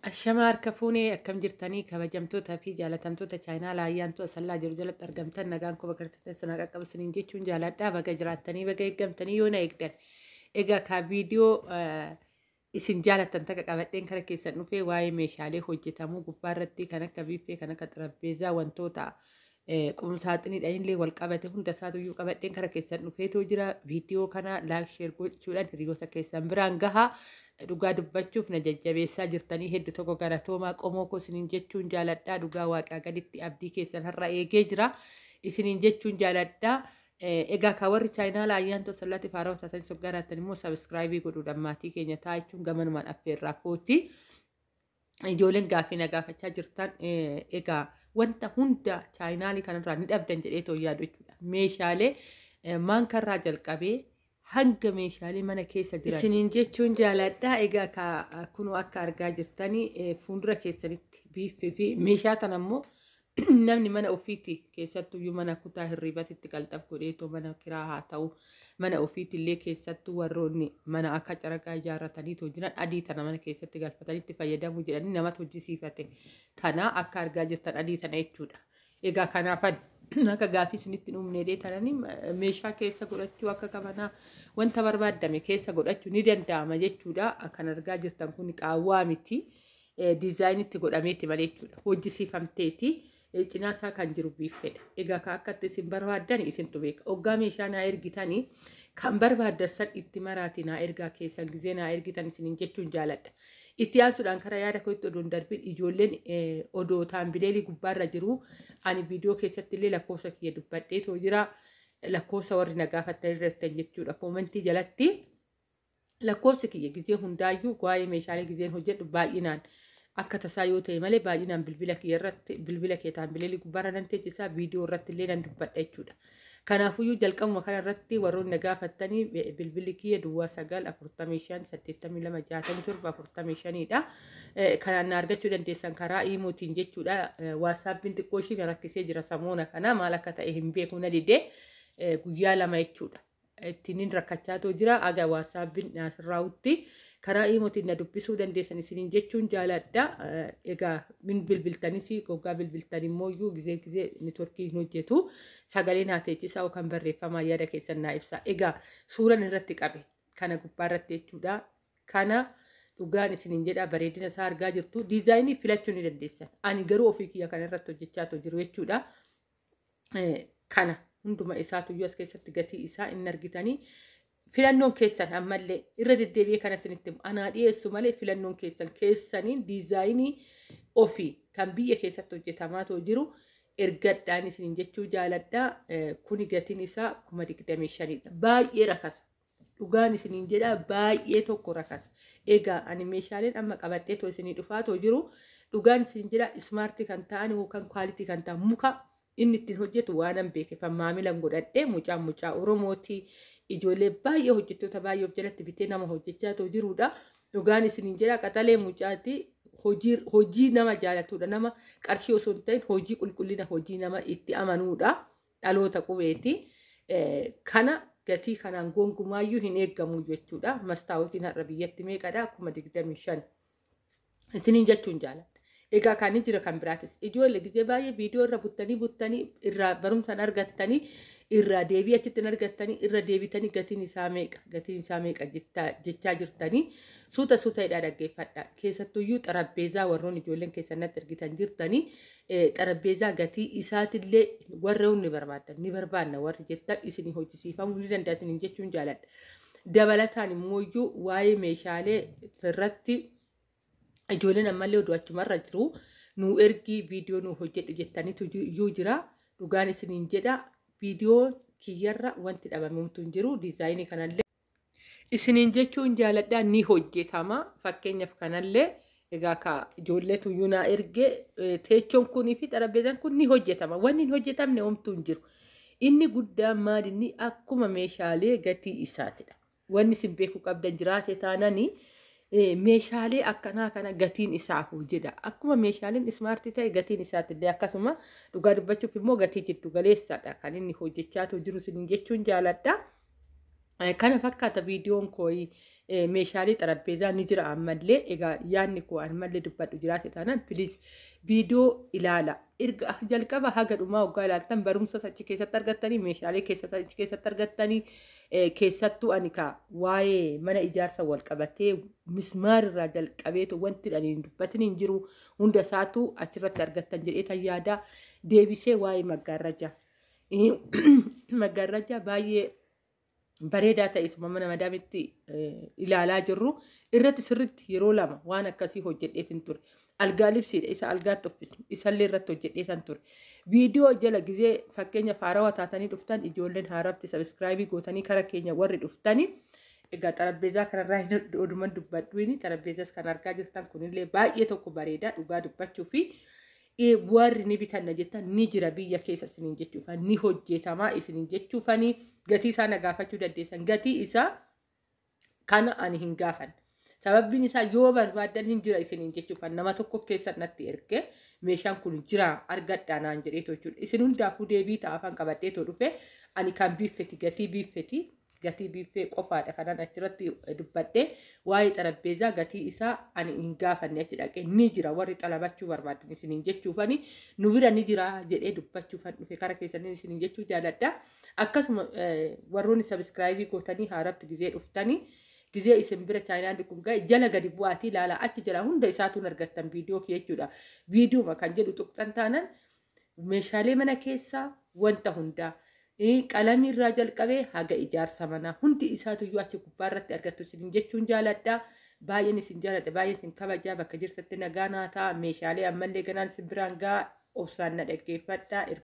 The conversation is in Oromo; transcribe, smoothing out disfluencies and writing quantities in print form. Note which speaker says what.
Speaker 1: Ashama harka fuunee akkam jirtanii kabajamtoota fi jaalatamtoota chaayinaalaa ayyaantu asallaa jiru jalatti argamtan nagaan kuba gartatan sana qaqqabsaniin jechuun jaaladhaa baga jiraattanii baga eeggamtanii yoo na eegdan. Egaa ka viidiyoo isin jaalatan taqa qabadheen kara keessan dhufee waa'ee meeshaalee hojjetamuu gubbaarratti kan akka biiffee kan akka xarapheezaa wantoota qumsaaxiniidhaan illee wal qabate hunda isaatuyyuu qabadheen kara keessan dhufeetoo jira. Viidiyoo kana laayik sheer gochuudhaan hiriyoota keessan biraan gahaa. Dhugaa dubbachuuf na jajjabeessaa jirtanii hedduu tokko galatoomaa qomoo koo isiniin jechuun jaaladhaa. Dhugaa waaqaa gaditti abdii keessan har'a eegee jira isiniin jechuun jaaladhaa. Egaa ka warri chaayinaala ayyaantu asallatti faaraa taatan soggaraatan immoo sabiskiraayibii godhuudhaan maatii keenya ta'a jechuun gamanumaan affeerraa kooti. Ijoolleen gaafii na gaafachaa jirtan egaa wanta hunda chaayinaalii kanarraa ni dhabdan jedhee too yaadu jechuudha. Meeshaalee maankarraa jalqabee hanga meeshaalee mana keessa jiran isiniin jechuun jaaladhaa. Egaa kunoo akka argaa jirtanii fuuldura keessanitti biiffee fi meeshaa kana ammoo namni mana ofiitti keessattuyyuu mana kutaa hirriibatitti qalxaf godheetoo mana kiraa haa ta'u mana ofiitti illee keessattuu warroonni mana akka caraqaa ijaarrataniitoo jiran adii tana mana keessatti galfatanitti fayyadamuu jedhanii namatti hojjisiifate kana akka argaa jirtan adii tana jechuudha. Egaa kanaafan akka gaafii isinitti dhumneedhee tananii meeshaa keessa godhachuu akka kabanaa wanta barbaadame keessa godhachuu ni danda'ama jechuudha. Kan argaa jirtan kun qaawwaa miti diizaayinitti godhameeti malee jechuudha. Hojjisiifamteeti cinaasaa kan jiru biiffeedha. Egaa akkatti isin barbaadan isintu beeka. Hoggaa meeshaa naa ergitanii kan barbaadan san itti maraatii naa ergaa keessan gizee naa ergitan isiniin jechuun jaaladha. Itti aansuudhaan karaa yaada kootti oduun darbiin ijoolleen odoo taambileelii gubbaarra jiru ani viidiyoo keessatti illee lakkoofsa kiyya dubbadheetoo jira. Lakkoofsa warri na gaafattan irratti jechuudha. Koomentii jalatti lakkoofsi kiyya gizee hundaayyuu waa'ee meeshaalee gizeen hojjedhu baay'inaan akka tasaa yoo ta'e malee baay'inaan bilbila kiyya irratti bilbila kee taambileelii gubbaarra nan teechisaa viidiyoo irratti illee nan dubbadha jechuudha. Kanaafuyyuu jalqabuma kana irratti warroonni na gaafattanii bilbilli kiyya duwwaa 945826745dha. Kanaan na argachuu dandeessan karaa iimootiin jechuudha. Waatsaappiin xiqqoo ishii na rakkisee jira samoona kana maal akka ta'e hin beeku na didee guyyaa lama jechuudha. Ittiin rakkachaatoo jira aga waatsaappiin naasirraawutti karaa iimootiin na dubbisuu dandeessan isiniin jechuun jaaladha. Egaa min bilbiltanis goggaa bilbiltan immoo gizee niitworkii hin hojjetu sagalee naa teechisaa yookaan barreeffamaa yaada keessan naa ibsa. Egaa suuraan irratti qabe kana gubbaarratti jechuudha. Kana dhugaan isiniin jedha bareedina isaa argaa jirtu diizaayinii filachuu ni dandeessan. Ani garuu ofii kiyya kana irratti hojjechaatoo jiru jechuudha. Kana hunduma isaatuyyuu as keessatti gatii isaa inni argitanii. Filannoon keessan ammallee irra deddeebi'ee kana isinitti anaa dhiyeessu malee filannoon keessaniin diizaayinii ofii kan biyya keessatti hojjetamaatoo jiru ergadhaan isiniin jechuu jaaladhaa. Kuni gatiin isaa 25,000dha. Baay'ee rakasa. Dhugaan isiniin jedhaa baay'ee tokko rakasa. Egaa ani meeshaaleen amma qabadhee too isinii dhufaatoo jiru dhugaan isiniin jedhaa ismaartii kan ta'an yookaan kwaalitii kan ta'an muka inni ittiin hojjetu waanan beekefan maamilan godhadhee mucaa Oromootii. Ijoollee baay'ee hojjettoota baay'ee of jalatti bitee nama hojjechaatoo jirudha. Dhugaan isiniin jedhaa qaxalee mucaati hojii nama jaalatudha. Nama qarshii osoo hin ta'in hojii qulqullina hojii nama itti amanuudha. Dhaloota qubeeti. Kana gatii kanaan gonkumaayyuu hin eeggamu jechuudha. Mastaawutiin har'a biyyatti meeqadha? 25,000 isiniin jechuun jaaladha. Egaa kan jira kan biraatis ijoollee gizee baay'ee viidiyoo irra buttanii irraa barumsaan argattanii irraa deebii achitti argattanii irra deebitanii gatiin isaa meeqa jechaa jirtanii suuta hidhaa dhaggeeffadha. Keessattuyyuu xarapheezaa warroon ijoolleen keessatti argitan jirtanii xarapheezaa gatii isaatillee warra ni barbaadan ni barbaanna warri jettan isinii hojjisiifamuu ni danda'a isiniin jechuun jaaladha. Dabalataan immoo waa'ee meeshaalee irratti ijoolleen ammallee oduu achumarra jiru nu ergii viidiyoo nu hojjedhu jettaniitu iyyuu jira. Dhugaan isiniin jedha viidiyoo kiyyarra wanti dhabamumtu hin jiru. Diizaayinii kanallee isiniin jechuun jaaladhaa ni hojjetama. Fakkeenyaaf kanallee egaa ijoolleetu iyyuu naa erge teechoon kunii fi xarapheezaan kun ni hojjetama. Wanni hin hojjetamne homtuu hin jiru. Inni guddaan maal inni akkuma meeshaalee gatii isaatidha. Wanni isin beekuu qabdan jiraate taananii meeshaalee akkanaa kana gatiin isaafuu jedha. Akkuma meeshaaleen ismaartii ta'e gatiin isaatiillee akkasuma dhugaa dubbachuuf immoo gatii jiddu galeessadha kan inni hojjechaatoo jiru isiniin jechuun jaaladha. Kana fakkaata viidiyoon kooyi meeshaalee xarapheezaa ni jira ammallee egaa yaadni koo ammallee dubbadhu jiraate taanaan piliis viidiyoo ilaala. Erga jalqaba haga dhumaa waggaa ilaaltan barumsa achi keessatti argattanii meeshaalee achi keessatti argattanii keessattuu ani waa'ee mana ijaarsa wal qabatee mismaarirraa jalqabeetu wanti dhaniin dubbatin hin jiru hunda isaatu achirratti argattan jedhee tan yaada deebisee waa'ee maggaarrajaa. Maggaarrajaa baay'ee bareedaa ta'e isuma mana madaamitti ilaalaa jirru irratti sirritti yeroo lama waan akkasii hojjedheetin ture. Algaa libsiidha isa algaatti uffisu isallee irratti hojjedheetan ture. Viidiyoo jala gizee fakkeenya faarawaa taatanii dhuftan ijoolleen haarafti sabiskiraayibii gootanii kara keenya warri dhuftanii egaa xarapheezaa kanarraa oduman dubbadhuuni xarapheezas kan argaa jirtan kunillee baay'ee tokko bareedaa dhugaa dubbachuu fi warri ni bitanna jettan ni jira biyya keessa isiniin jechuufan ni hojjetamaa isiniin jechuufanii gatii isaa na gaafachuu dandeessan gatii isaa kana ani hin gaafan sababbiin isaa yoo barbaadan hin jira isiniin jechuufan nama tokko keessa natti erge meeshaan kun jira argadhaa naan jedhee jechuudha isin hundaafuu deebii ta'afan qabadheetoo dhufe ani kan biiffeti gatii biiffee qofaadha kanan achirratti dubbadhee waa'ee xarapheezaa gatii isaa ani hin gaafanne achi dhaqee ni jira warri xalabachuu barbaadan isiniin jechuufani nu bira ni jira jedhee dubbachuufan dhufe kara keessanii isiniin jechuu jaaladha akkasuma warroonni sabiskiraayibii gootanii haarafti gizee dhuftanii gizee isin bira chaayinaandi kun ga'e jala gadi bu'aatii ilaala achi jala hunda isaatuun argattan viidiyoo jechuudha viidiyooma kan jedhu tuqxan taanan meeshaalee mana keessaa wanta hundaa qalamii irraa jalqabee haga ijaarsa manaa hundi isaatuyyuu achi gubbaarratti argattu isin jechuun jaaladha. Baay'een isin jaaladha baay'een isin kabajaa bakka jirtatti nagaa naa ta'a meeshaalee ammallee ganaan isin biraan ga'a obsaan na dhaggeeffadha.